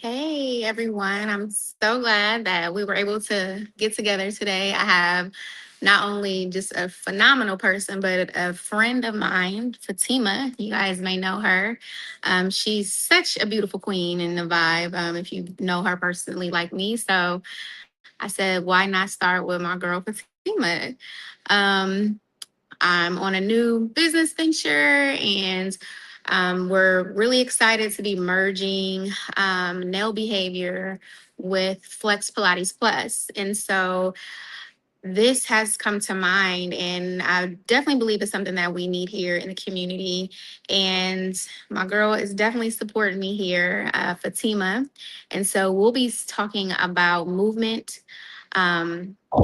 Hey everyone, I'm so glad that we were able to get together today. I have not only just a phenomenal person, but a friend of mine, Fatima. You guys may know her. She's such a beautiful queen in the vibe, if you know her personally like me. So I said, why not start with my girl, Fatima? Um, I'm on a new business venture and we're really excited to be merging nail behavior with Flex Pilates Plus. And so this has come to mind, and I definitely believe it's something that we need here in the community. And my girl is definitely supporting me here, Fatima. And so we'll be talking about movement.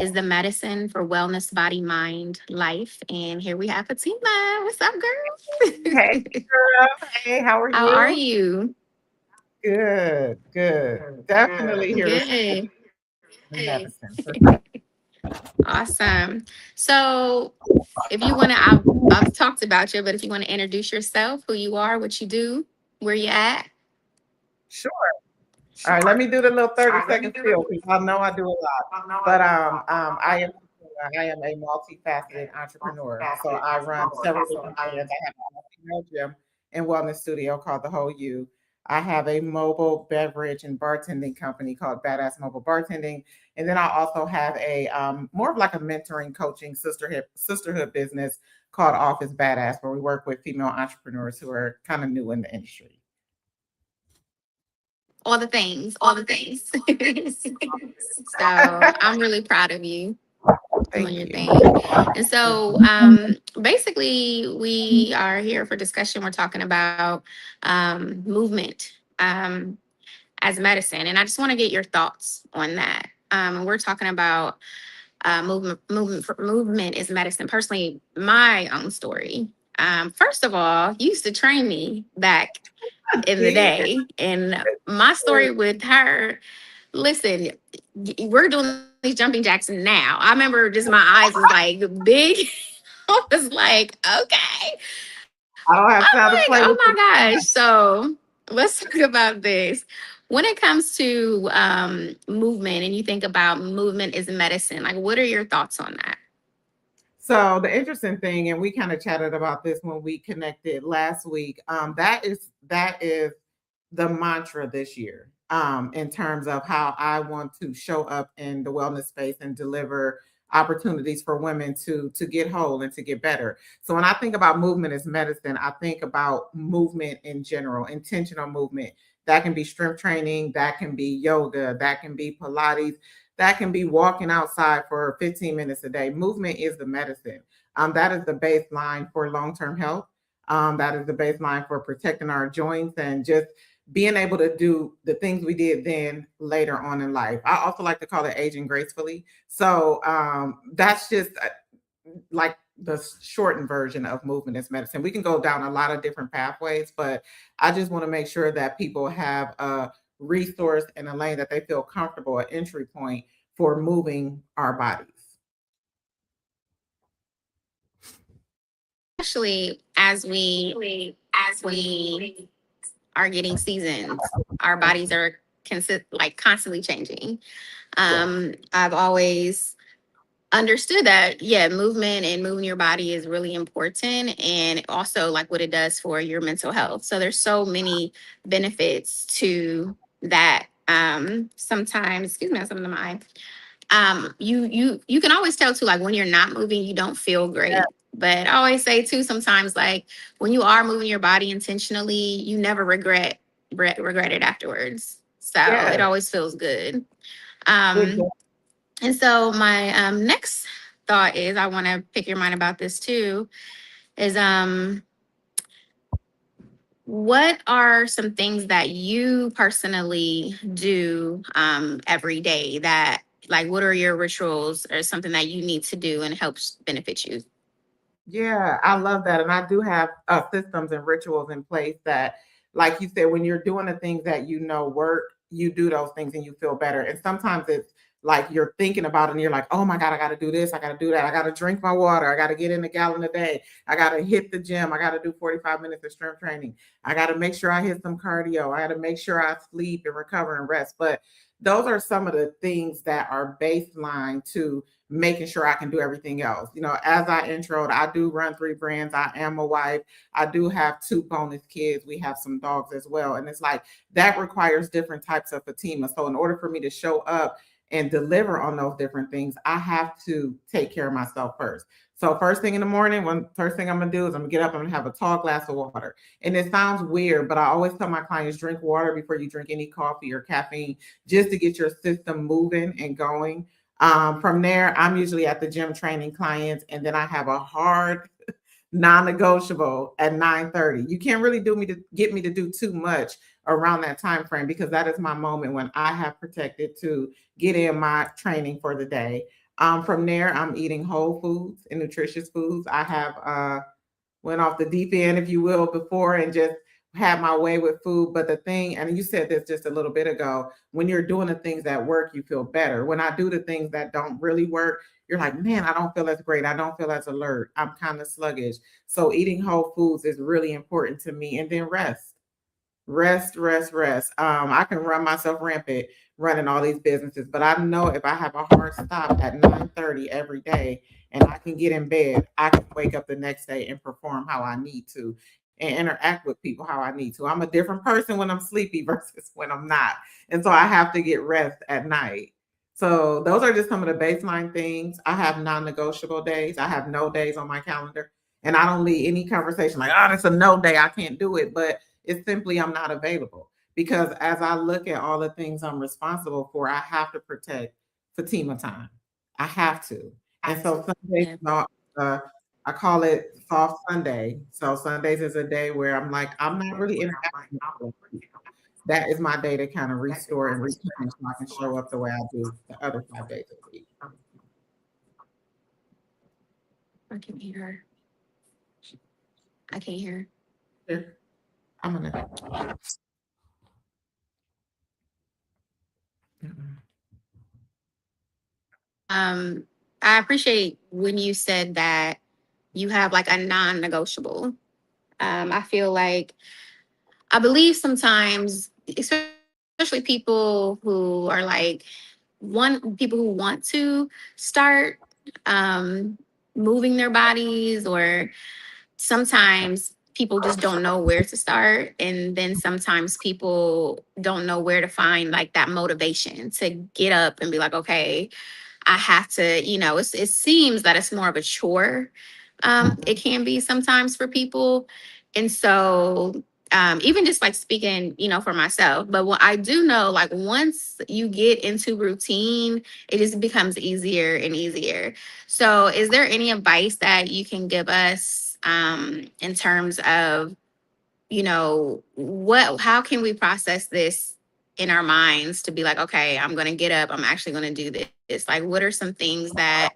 Is the medicine for wellness, body, mind, life. And here we have Fatima. What's up, girl? Hey, girl. Hey, how are How are you? you? Good, good. Definitely here to support Good. the medicine for Awesome. So, if you want to, I've talked about you, but if you want to introduce yourself, who you are, what you do, where you at. sure. All right, let me do the little 30-second spiel because I know I do a lot. But I am a multifaceted entrepreneur. So I run several different brands. I have a female gym and wellness studio called The Whole You. I have a mobile beverage and bartending company called Badass Mobile Bartending, and then I also have a more of like a mentoring, coaching, sisterhood business called Office Badass, where we work with female entrepreneurs who are kind of new in the industry. All the things, all the things. So, I'm really proud of you doing Thank your you. thing. And so, basically, we are here for discussion. We're talking about movement. As medicine. And I just want to get your thoughts on that. We're talking about movement is medicine. Personally, my own story. First of all, you used to train me back in the Did. day, and my story with her. Listen, we're doing these jumping jacks now. I remember just my eyes was like big. I was like, okay. I don't I'm have time to like, play oh with my you. gosh. So let's talk about this. When it comes to movement and you think about movement is medicine, like what are your thoughts on that? So the interesting thing, and we kind of chatted about this when we connected last week. That is the mantra this year. In terms of how I want to show up in the wellness space and deliver opportunities for women to get whole and to get better. So when I think about movement as medicine, I think about movement in general, intentional movement. That can be strength training, that can be yoga, that can be Pilates, that can be walking outside for 15 minutes a day. Movement is the medicine. That is the baseline for long term health. That is the baseline for protecting our joints and just being able to do the things we did then later on in life. I also like to call it aging gracefully. So that's just like the shortened version of movement as medicine. We can go down a lot of different pathways, but I just want to make sure that people have a resource and a lane that they feel comfortable, an entry point for moving our bodies. Especially as we are getting seasons, our bodies are like constantly changing. Yeah. I've always understood that, yeah, movement and moving your body is really important, and also like what it does for your mental health. So there's so many benefits to that. Sometimes, excuse me, some of my you can always tell too, like when you're not moving you don't feel great. But I always say too, sometimes like when you are moving your body intentionally, you never regret it afterwards. So it Yes. always feels good. um Exactly. and so my next thought is, I want to pick your mind about this too, is what are some things that you personally do every day that, like, what are your rituals or something that you need to do and helps benefit you? Yeah, I love that. And I do have systems and rituals in place that, like you said, when you're doing the things that you know work, you do those things and you feel better. And sometimes it's like you're thinking about it and you're like, oh my God, I got to do this. I got to do that. I got to drink my water. I got to get in a gallon a day. I got to hit the gym. I got to do 45 minutes of strength training. I got to make sure I hit some cardio. I got to make sure I sleep and recover and rest. But those are some of the things that are baseline to making sure I can do everything else. As I introed, I do run 3 brands. I am a wife. I do have 2 bonus kids. We have some dogs as well. And it's like that requires different types of Fatima. So in order for me to show up and deliver on those different things, I have to take care of myself first. So first thing in the morning, first thing I'm gonna do is I'm gonna get up, I'm gonna have a tall glass of water. And it sounds weird, but I always tell my clients drink water before you drink any coffee or caffeine, just to get your system moving and going. From there, I'm usually at the gym training clients, and then I have a hard non-negotiable at 9:30. You can't really get me to do too much around that time frame because that is my moment when I have protected to get in my training for the day. From there, I'm eating whole foods and nutritious foods. I have went off the deep end, if you will, before and just had my way with food. But the thing, and you said this just a little bit ago, when you're doing the things that work, you feel better. When I do the things that don't really work, you're like, man, I don't feel as great. I don't feel as alert. I'm kind of sluggish. So eating whole foods is really important to me. And then rest. Rest, rest, rest. I can run myself rampant running all these businesses, but I know if I have a hard stop at 9:30 every day and I can get in bed, I can wake up the next day and perform how I need to and interact with people how I need to. I'm a different person when I'm sleepy versus when I'm not. And so I have to get rest at night. So those are just some of the baseline things. I have non-negotiable days. I have no days on my calendar. And I don't leave any conversation like, oh, it's a no day. I can't do it. But it's simply I'm not available because as I look at all the things I'm responsible for, I have to protect Fatima time. I have to. And so Sundays, Yeah. uh, I call it soft Sunday. So Sundays is a day where I'm like, I'm not really interacting with people. That is my day to kind of restore and replenish so I can show up the way I do the other 5 days of the week. I can hear her. I can't hear. Here, I'm gonna. I appreciate when you said that you have like a non-negotiable. I feel like I believe sometimes, especially people who are like people who want to start um, moving their bodies, or sometimes people just don't know where to start, and then sometimes people don't know where to find like that motivation to get up and be like, okay, I have to, it seems that it's more of a chore. It can be sometimes for people. And so, even just like speaking, for myself, but what I do know, like once you get into routine, it just becomes easier and easier. So, is there any advice that you can give us in terms of, how can we process this in our minds to be like, okay, I'm going to get up, I'm actually going to do this? Like, what are some things that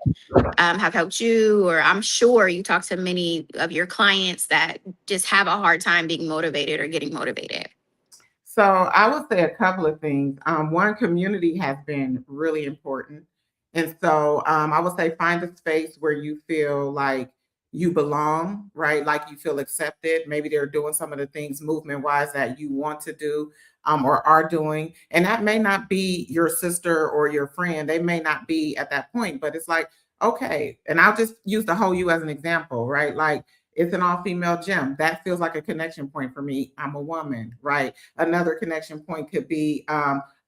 have helped you? Or I'm sure you talk to many of your clients that just have a hard time being motivated or getting motivated. So I would say a couple of things. One, community has been really important. And so I would say find a space where you feel like you belong, right? Like you feel accepted. Maybe they're doing some of the things movement wise that you want to do or are doing. And that may not be your sister or your friend. They may not be at that point, but it's like, okay. And I'll just use the whole you as an example, right? Like it's an all female gym. That feels like a connection point for me. I'm a woman, right? Another connection point could be,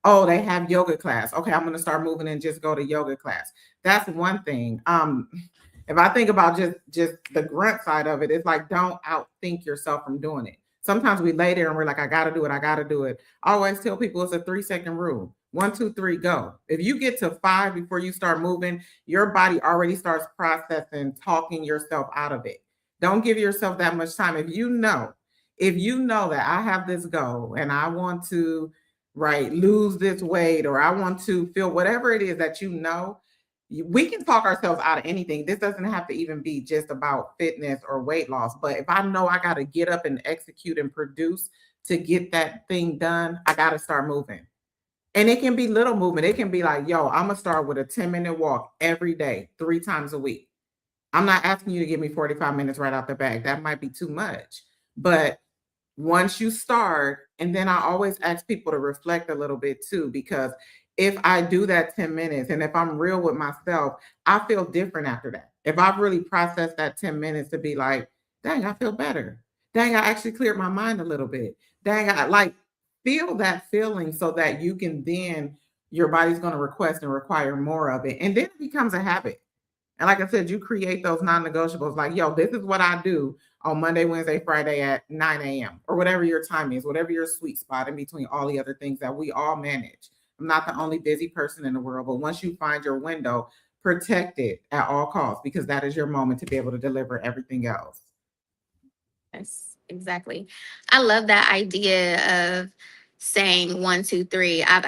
oh, they have yoga class. Okay, I'm going to start moving and just go to yoga class. That's one thing. If I think about just the grunt side of it, it's like don't outthink yourself from doing it. Sometimes we lay there and we're like, I got to do it. I got to do it. I always tell people it's a 3-second rule. 1, 2, 3, go. If you get to 5 before you start moving, your body already starts processing, talking yourself out of it. Don't give yourself that much time. If you know that I have this goal and I want to, right, lose this weight or I want to feel whatever it is that we can talk ourselves out of anything. This doesn't have to even be just about fitness or weight loss. But if I know I got to get up and execute and produce to get that thing done, I got to start moving. And it can be little movement. It can be like, yo, I'm gonna start with a 10-minute walk every day, 3 times a week. I'm not asking you to give me 45 minutes right out the bag. That might be too much. But once you start, and then I always ask people to reflect a little bit too, because if I do that 10 minutes and if I'm real with myself, I feel different after that. If I've really processed that 10 minutes to be like, dang, I feel better. Dang, I actually cleared my mind a little bit. Dang, I like feel that feeling so that you can then, your body's going to request and require more of it. And then it becomes a habit. And like I said, you create those non-negotiables like, yo, this is what I do on Monday, Wednesday, Friday at 9 a.m. or whatever your time is, whatever your sweet spot in between all the other things that we all manage. I'm not the only busy person in the world, but once you find your window, protect it at all costs because that is your moment to be able to deliver everything else. Yes, exactly. I love that idea of saying 1, 2, 3. I've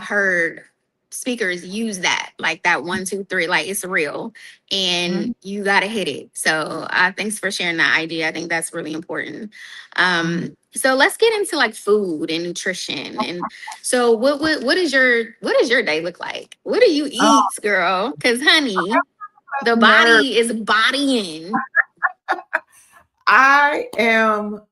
heard speakers use that, like that 1, 2, 3, like it's real and Mhm, you gotta hit it. So thanks for sharing that idea. I think that's really important. mhm. So let's get into like food and nutrition. And so what does your day look like? What do you Oh, eat, girl? Because honey, the nerd. body is bodying. I am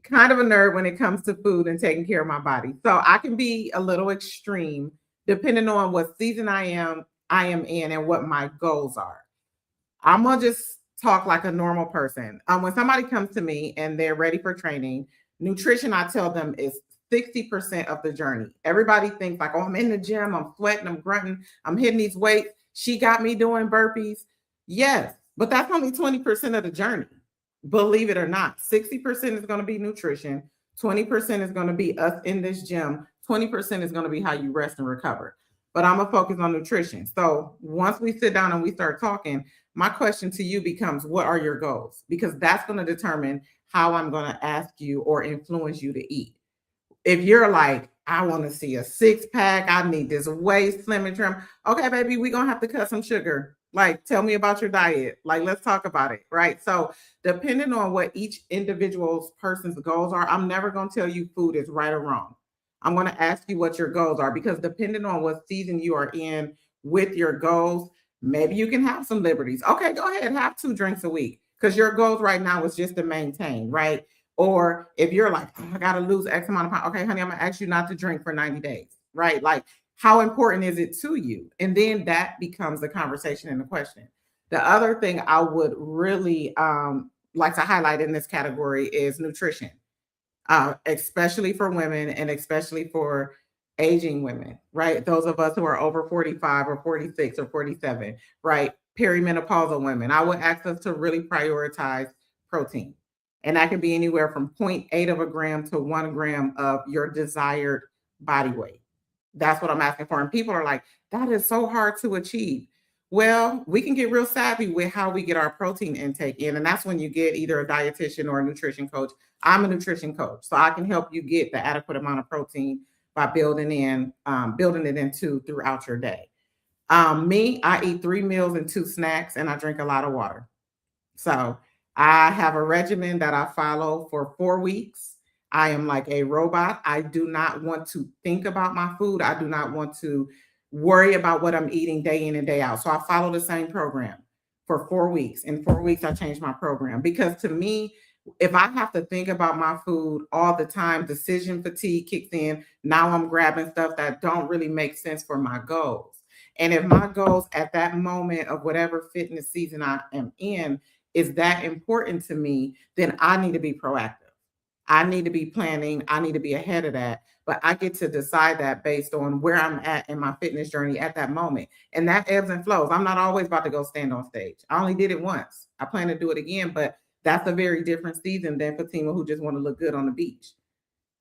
kind of a nerd when it comes to food and taking care of my body. So I can be a little extreme depending on what season I am in and what my goals are. I'm gonna just talk like a normal person. When somebody comes to me and they're ready for training, nutrition, I tell them is 60% of the journey. Everybody thinks like, oh, I'm in the gym, I'm sweating, I'm grunting, I'm hitting these weights. She got me doing burpees. Yes, but that's only 20% of the journey. Believe it or not, 60% is going to be nutrition, 20% is going to be us in this gym, 20% is going to be how you rest and recover. But I'm gonna focus on nutrition. So once we sit down and we start talking, my question to you becomes what are your goals? Because that's going to determine how I'm going to ask you or influence you to eat. If you're like, I want to see a 6 pack, I need this waist slim and trim. Okay, baby, we're going to have to cut some sugar. Like, tell me about your diet. Like, let's talk about it. Right. So, depending on what each individual's person's goals are, I'm never going to tell you food is right or wrong. I'm going to ask you what your goals are because depending on what season you are in with your goals, maybe you can have some liberties. Okay, go ahead, have 2 drinks a week because your goals right now is just to maintain, right? Or if you're like, oh, I gotta lose X amount of pounds. Okay, honey, I'm gonna ask you not to drink for 90 days, right? Like, how important is it to you? And then that becomes the conversation and the question. The other thing I would really like to highlight in this category is nutrition, especially for women and especially for aging women, right? Those of us who are over 45 or 46 or 47, right? Perimenopausal women. I would ask us to really prioritize protein. And that can be anywhere from zero point 0.8 of a gram to 1 gram of your desired body weight. That's what I'm asking for. And people are like, that is so hard to achieve. Well, we can get real savvy with how we get our protein intake in. And that's when you get either a dietitian or a nutrition coach. I'm a nutrition coach, so I can help you get the adequate amount of protein by building it into throughout your day. Me, I eat 3 meals and 2 snacks, and I drink a lot of water. So I have a regimen that I follow for 4 weeks. I am like a robot. I do not want to think about my food. I do not want to worry about what I'm eating day in and day out. So I follow the same program for 4 weeks. In 4 weeks, I change my program because to me, if I have to think about my food all the time, decision fatigue kicks in. Now I'm grabbing stuff that don't really make sense for my goals. And if my goals at that moment of whatever fitness season I am in is that important to me, then I need to be proactive. I need to be planning. I need to be ahead of that. But I get to decide that based on where I'm at in my fitness journey at that moment. And that ebbs and flows. I'm not always about to go stand on stage. I only did it once. I plan to do it again, but that's a very different season than Fatima who just want to look good on the beach,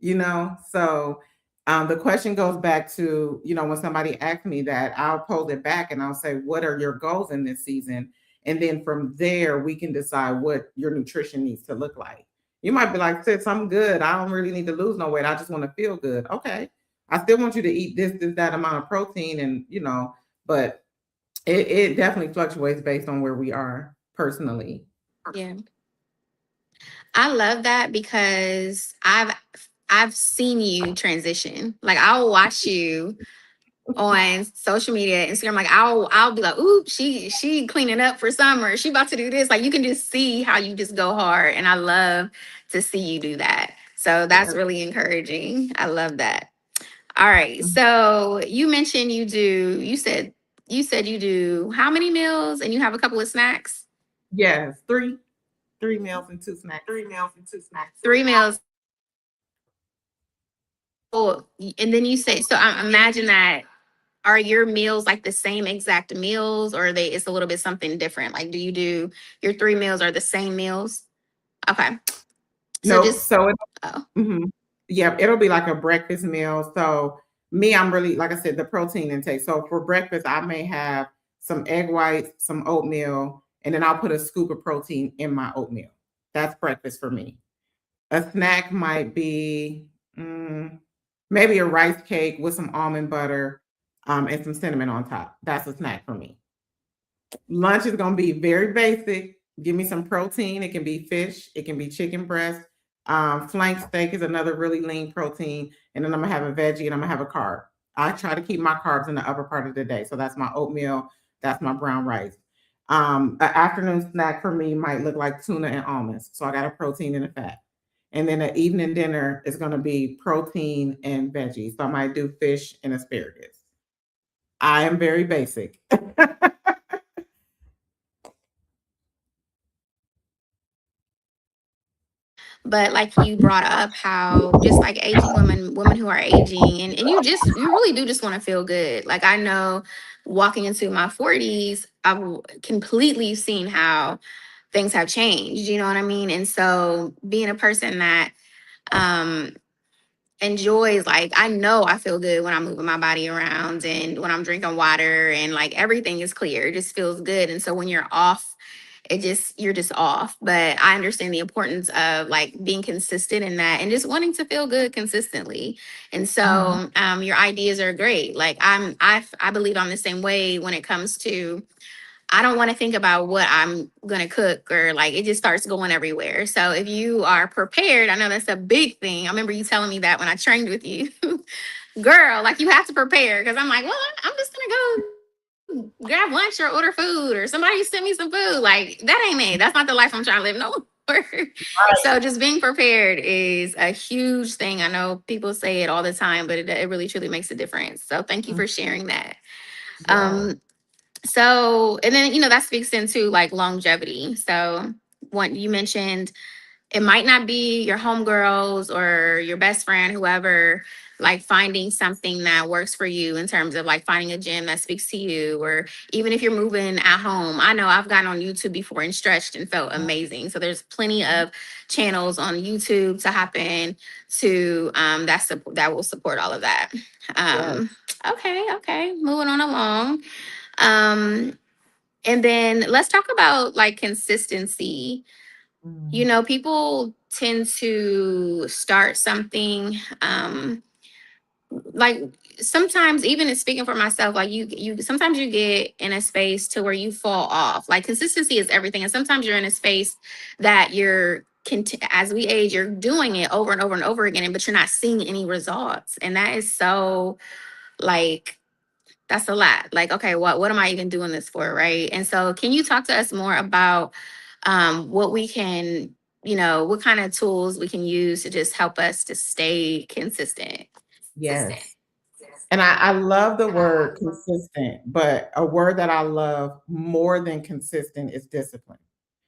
you know? So the question goes back to, when somebody asks me that, I'll pose it back and I'll say, what are your goals in this season? And then from there, we can decide what your nutrition needs to look like. You might be like, sis, I'm good. I don't really need to lose no weight. I just want to feel good. Okay. I still want you to eat this, that amount of protein and, but it definitely fluctuates based on where we are personally. Yeah. I love that because I've seen you transition. Like I'll watch you on social media, Instagram. Like I'll be like, ooh, she cleaning up for summer. She about to do this. Like you can just see how you just go hard, and I love to see you do that. So that's Yes. really encouraging. I love that. All right. So you mentioned you do. You said you do how many meals, and you have a couple of snacks. Yes. Three meals and two snacks. 3 meals. Oh, and then you say so. I imagine that are your meals like the same exact meals, or are they it's a little bit something different? Like, do you do your 3 meals are the same meals? Okay. So Nope. just So it, oh, mhm. Yeah, it'll be like a breakfast meal. So me, I'm really, like I said, the protein intake. So for breakfast, I may have some egg whites, some oatmeal, and then I'll put a scoop of protein in my oatmeal. That's breakfast for me. A snack might be maybe a rice cake with some almond butter, and some cinnamon on top. That's a snack for me. Lunch is going to be very basic. Give me some protein. It can be fish, it can be chicken breast. Flank steak is another really lean protein. And then I'm going to have a veggie and I'm going to have a carb. I try to keep my carbs in the upper part of the day. So that's my oatmeal, that's my brown rice. An afternoon snack for me might look like tuna and almonds. So I got a protein and a fat. And then an evening dinner is going to be protein and veggies. So I might do fish and asparagus. I am very basic. but like you brought up how just like aging women who are aging, and you really do just want to feel good. Like I know walking into my 40s, I've completely seen how things have changed. You know what I mean? And so being a person that um enjoys like I know I feel good when I'm moving my body around and when I'm drinking water and like everything is clear. It just feels good. And so when you're off, you're just off. But I understand the importance of like being consistent in that and just wanting to feel good consistently. And Mhm. so your ideas are great. Like I believe I'm the same way when it comes to I don't want to think about what I'm going to cook or like it just starts going everywhere. So if you are prepared, I know that's a big thing. I remember you telling me that when I trained with you. Girl, like you have to prepare because I'm like, well, I'm just going to go grab lunch or order food or somebody send me some food. Like that ain't it. That's not the life I'm trying to live no more. So just being prepared is a huge thing. I know people say it all the time, but it really truly makes a difference. So thank you Mhm. for sharing that. Yes. Um, so, and then, that speaks into like longevity. So, what you mentioned, it might not be your homegirls or your best friend, whoever, like finding something that works for you in terms of like finding a gym that speaks to you, or even if you're moving at home. I know I've gotten on YouTube before and stretched and felt amazing. So, there's plenty of channels on YouTube to hop in to that will support all of that. Yes. Um, okay, moving on along. Um, and then let's talk about like consistency. Mhm. People tend to start something like sometimes even in speaking for myself, like you sometimes you get in a space to where you fall off. Like consistency is everything. And sometimes you're in a space that as we age, you're doing it over and over and over again, but you're not seeing any results. And that is so like that's a lot. Like, okay, what am I even doing this for? Right. And so can you talk to us more about what we can, what kind of tools we can use to just help us to stay consistent? Yes. And I love the word consistent, but a word that I love more than consistent is discipline,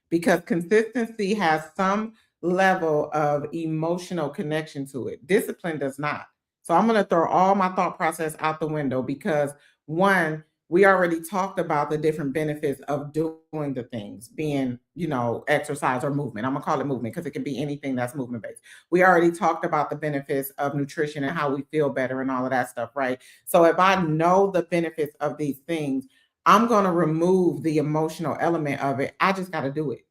because consistency has some level of emotional connection to it. Discipline does not. So I'm going to throw all my thought process out the window because one, we already talked about the different benefits of doing the things, being, exercise or movement. I'm going to call it movement because it can be anything that's movement based. We already talked about the benefits of nutrition and how we feel better and all of that stuff, right? So if I know the benefits of these things, I'm going to remove the emotional element of it. I just got to do it.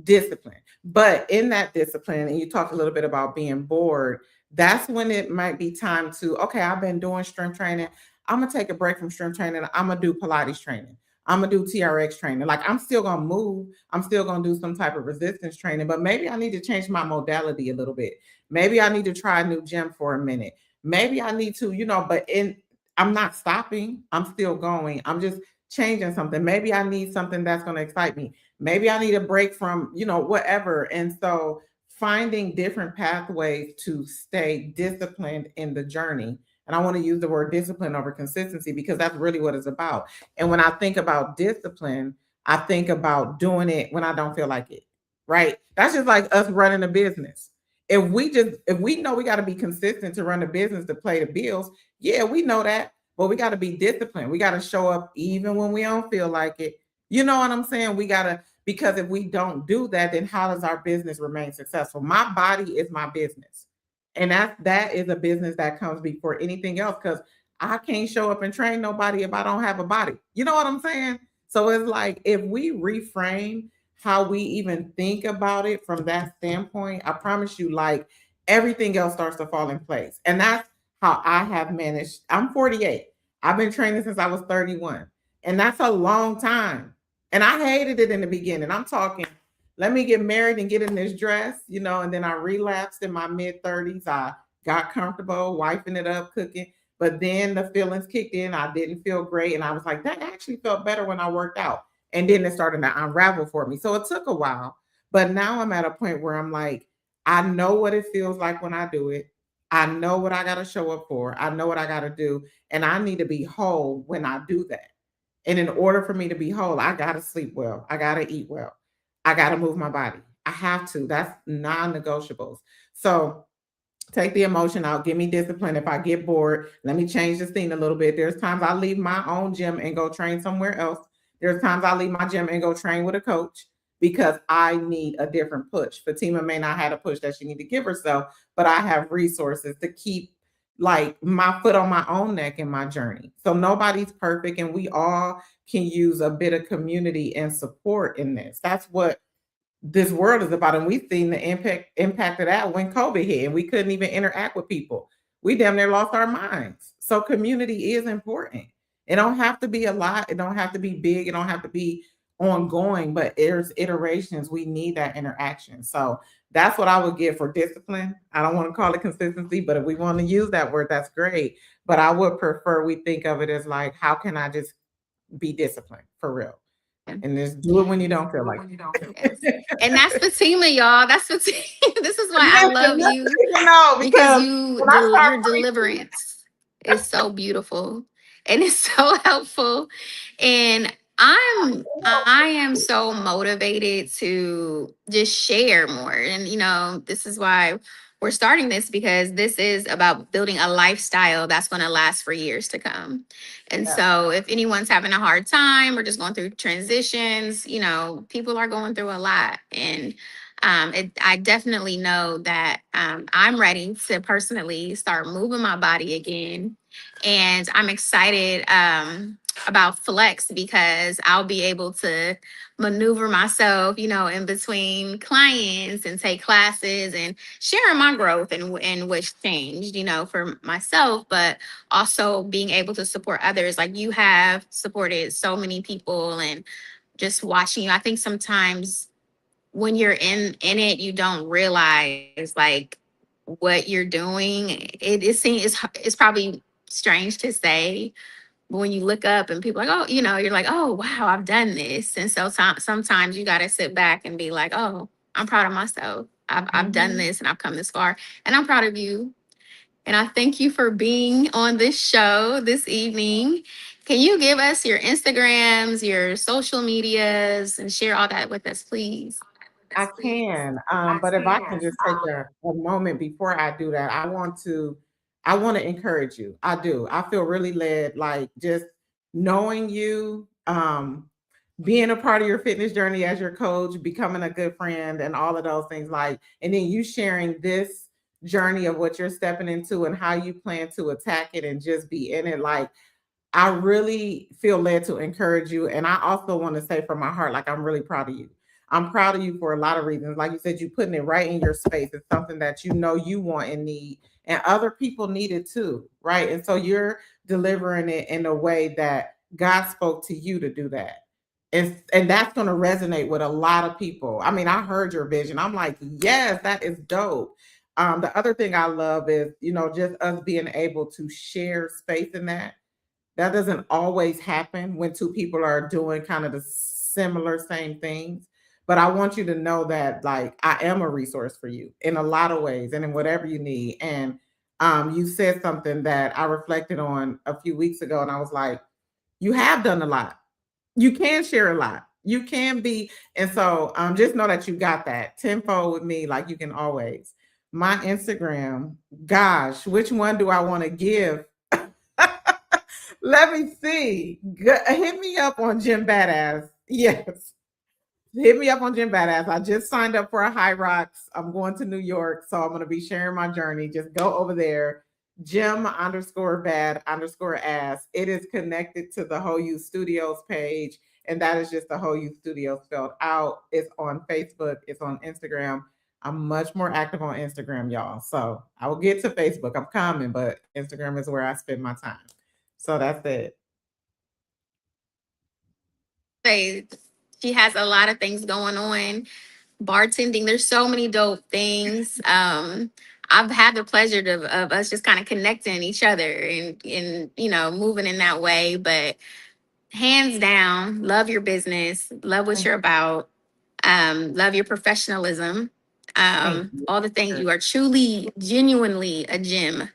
Discipline. But in that discipline, and you talked a little bit about being bored, that's when it might be time to, okay, I've been doing strength training. I'm going to take a break from strength training. I'm going to do Pilates training. I'm gonna do TRX training. Like I'm still gonna move. I'm still gonna do some type of resistance training, but maybe I need to change my modality a little bit. Maybe I need to try a new gym for a minute. Maybe I need to, but I'm not stopping. I'm still going. I'm just changing something. Maybe I need something that's going to excite me. Maybe I need a break from, whatever. And so finding different pathways to stay disciplined in the journey. And I want to use the word discipline over consistency because that's really what it's about. And when I think about discipline, I think about doing it when I don't feel like it. Right? That's just like us running a business. If we know we got to be consistent to run the business to pay the bills, yeah, we know that, but we got to be disciplined. We got to show up even when we don't feel like it. You know what I'm saying? We got to, because if we don't do that, then how does our business remain successful? My body is my business. And that is a business that comes before anything else because I can't show up and train nobody if I don't have a body. You know what I'm saying? So it's like if we reframe how we even think about it from that standpoint, I promise you, like everything else starts to fall in place. And that's how I have managed. I'm 48. I've been training since I was 31. And that's a long time. And I hated it in the beginning. I'm talking, let me get married and get in this dress, and then I relapsed in my mid 30s. I got comfortable, wiping it up, cooking. But then the feelings kicked in. I didn't feel great. And I was like, that actually felt better when I worked out. And then it started to unravel for me. So it took a while. But now I'm at a point where I'm like, I know what it feels like when I do it. I know what I got to show up for. I know what I got to do. And I need to be whole when I do that. And in order for me to be whole, I got to sleep well. I got to eat well. I got to move my body. I have to. That's non negotiables. So take the emotion out, give me discipline. If I get bored, let me change the scene a little bit. There's times I leave my own gym and go train somewhere else. There's times I leave my gym and go train with a coach because I need a different push. Fatima may not have a push that she need to give herself, but I have resources to keep like my foot on my own neck in my journey. So nobody's perfect and we all can use a bit of community and support in this. That's what this world is about. And we've seen the impact of that when COVID hit and we couldn't even interact with people. We damn near lost our minds. So community is important. It don't have to be a lot. It don't have to be big. It don't have to be ongoing, but there's iterations. We need that interaction. So that's what I would give for discipline. I don't want to call it consistency, but if we want to use that word, that's great. But I would prefer we think of it as like, how can I just be disciplined for real? And just do it when you don't feel like Yes. it. And that's Fatima, y'all. That's Fatima. This is why I Listen, love let you people know because because when I start your preaching, deliverance is so beautiful and it's so helpful. And I am so motivated to just share more. And this is why we're starting this because this is about building a lifestyle that's going to last for years to come. And yeah, so if anyone's having a hard time or just going through transitions, people are going through a lot. And I definitely know that I'm ready to personally start moving my body again. And I'm excited about Flex because I'll be able to maneuver myself, in between clients and take classes and sharing my growth and what's changed, for myself, but also being able to support others. Like you have supported so many people and just watching you. I think sometimes when you're in it, you don't realize like what you're doing. It's probably strange to say, but when you look up and people are like, oh, you're like, oh wow, I've done this. And so sometimes you got to sit back and be like, oh, I'm proud of myself. I've done mhm. this and I've come this far, and I'm proud of you. And I thank you for being on this show this evening. Can you give us your Instagrams, your social medias, and share all that with us, please? I can. But if I can just take a moment before I do that, I want to encourage you. I do. I feel really led, like just knowing you, being a part of your fitness journey as your coach, becoming a good friend, and all of those things. Like, and then you sharing this journey of what you're stepping into and how you plan to attack it and just be in it. Like, I really feel led to encourage you. And I also want to say from my heart, like, I'm really proud of you. I'm proud of you for a lot of reasons. Like you said, you putting it right in your space. It's something that you know you want and need, and other people need it too, right? And so you're delivering it in a way that God spoke to you to do that. And that's going to resonate with a lot of people. I mean, I heard your vision. I'm like, yes, that is dope. The other thing I love is, just us being able to share space in that. That doesn't always happen when two people are doing kind of the similar same things. But I want you to know that, like, I am a resource for you in a lot of ways and in whatever you need. And you said something that I reflected on a few weeks ago, and I was like, you have done a lot. You can share a lot. You can be, and so just know that you got that tenfold with me, like you can always. My Instagram, gosh, which one do I want to give? Let me see. Hit me up on Jim Badass. Yes. Hit me up on Jim Badass. I just signed up for a High Rocks. I'm going to New York, so I'm going to be sharing my journey. Just go over there, Jim underscore bad underscore ass. It is connected to the Whole You Studios page, and that is just the Whole You Studios spelled out. It's on Facebook. It's on Instagram. I'm much more active on Instagram, y'all. So I will get to Facebook. I'm coming, but Instagram is where I spend my time. So that's it. Say she has a lot of things going on. Bartending, there's so many dope things. I've had the pleasure of us just kind of connecting each other and moving in that way. But hands down, love your business, love what Thank you're about, love your professionalism, thank you. all the things. You are truly, genuinely a gem.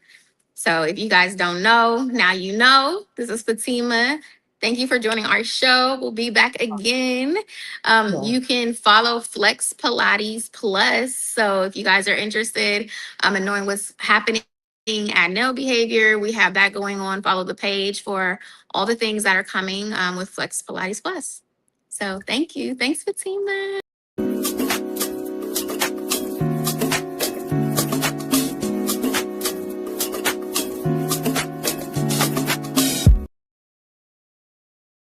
So if you guys don't know, now you know. This is Fatima. Thank you for joining our show. We'll be back again. Yeah. You can follow Flex Pilates Plus. So if you guys are interested in knowing what's happening at Nail Behavior, we have that going on. Follow the page for all the things that are coming with Flex Pilates Plus. So thank you. Thanks, Fatima.